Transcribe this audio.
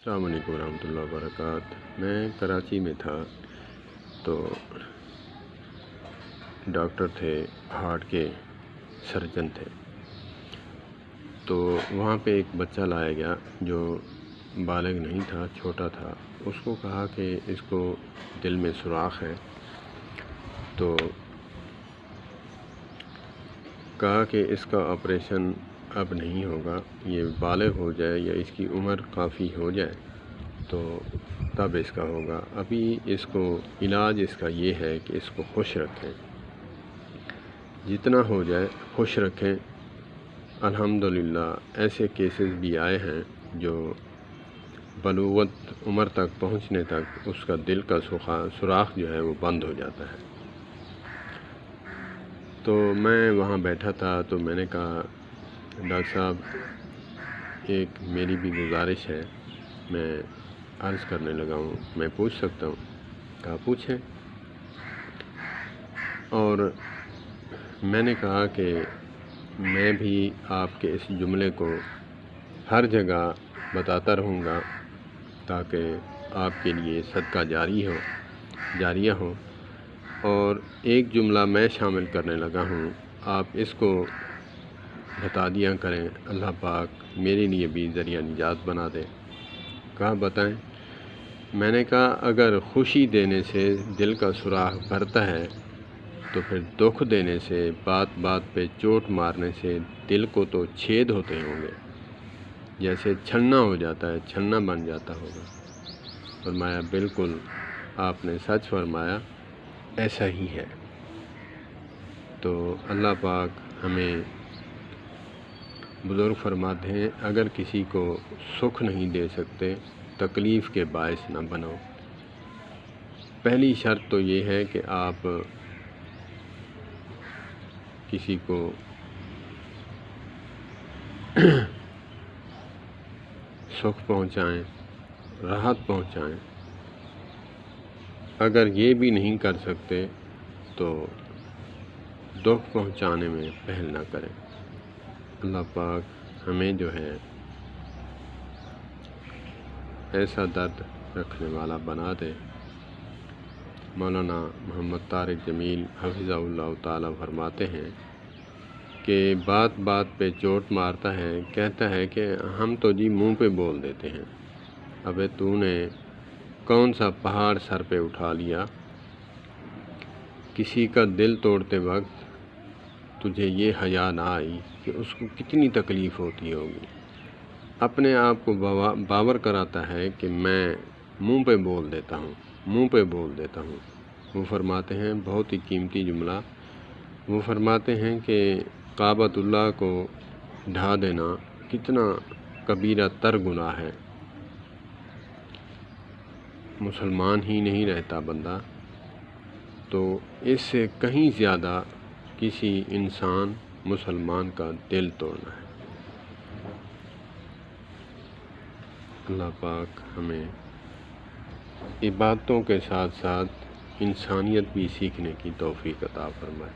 السلام علیکم ورحمۃ اللہ وبرکاتہ۔ میں کراچی میں تھا تو ڈاکٹر تھے، ہارٹ کے سرجن تھے، تو وہاں پہ ایک بچہ لایا گیا جو بالغ نہیں تھا، چھوٹا تھا۔ اس کو کہا کہ اس کو دل میں سوراخ ہے، تو کہا کہ اس کا آپریشن اب نہیں ہوگا، یہ بالغ ہو جائے یا اس کی عمر کافی ہو جائے تو تب اس کا ہوگا۔ ابھی اس کو علاج اس کا یہ ہے کہ اس کو خوش رکھیں، جتنا ہو جائے خوش رکھیں۔ الحمدللہ ایسے کیسز بھی آئے ہیں جو بلوغت عمر تک پہنچنے تک اس کا دل کا سوراخ جو ہے وہ بند ہو جاتا ہے۔ تو میں وہاں بیٹھا تھا تو میں نے کہا ڈاکٹر صاحب ایک میری بھی گزارش ہے، میں عرض کرنے لگا ہوں، میں پوچھ سکتا ہوں؟ کہا پوچھیں۔ اور میں نے کہا کہ میں بھی آپ کے اس جملے کو ہر جگہ بتاتا رہوں گا تاکہ آپ کے لیے صدقہ جاریہ ہو، اور ایک جملہ میں شامل کرنے لگا ہوں، آپ اس کو بتا دیا کریں، اللہ پاک میرے لیے بھی ذریعہ نجات بنا دے۔ کہا بتائیں؟ میں نے کہا اگر خوشی دینے سے دل کا سوراخ بھرتا ہے تو پھر دکھ دینے سے، بات بات پہ چوٹ مارنے سے دل کو تو چھید ہوتے ہوں گے، جیسے چھلنا ہو جاتا ہے، چھلنا بن جاتا ہوگا۔ فرمایا بالکل آپ نے سچ فرمایا، ایسا ہی ہے۔ تو اللہ پاک ہمیں بزرگ فرماتے ہیں اگر کسی کو سکھ نہیں دے سکتے تکلیف کے باعث نہ بنو۔ پہلی شرط تو یہ ہے کہ آپ کسی کو سکھ پہنچائیں، راحت پہنچائیں۔ اگر یہ بھی نہیں کر سکتے تو دکھ پہنچانے میں پہل نہ کریں۔ اللہ پاک ہمیں جو ہے ایسا درد رکھنے والا بنا دے۔ مولانا محمد طارق جمیل حفظہ اللہ تعالی فرماتے ہیں کہ بات بات پہ چوٹ مارتا ہے، کہتا ہے کہ ہم تو جی منہ پہ بول دیتے ہیں، ابے تو نے کون سا پہاڑ سر پہ اٹھا لیا؟ کسی کا دل توڑتے وقت تجھے یہ حیا نہ آئی کہ اس کو کتنی تکلیف ہوتی ہوگی۔ اپنے آپ کو باور کراتا ہے کہ میں منہ پہ بول دیتا ہوں۔ وہ فرماتے ہیں بہت ہی قیمتی جملہ، وہ فرماتے ہیں کہ کعبۃ اللہ کو ڈھا دینا کتنا کبیرہ تر گناہ ہے، مسلمان ہی نہیں رہتا بندہ، تو اس سے کہیں زیادہ کسی انسان مسلمان کا دل توڑنا ہے۔ اللہ پاک ہمیں عبادتوں کے ساتھ ساتھ انسانیت بھی سیکھنے کی توفیق عطا فرمائے۔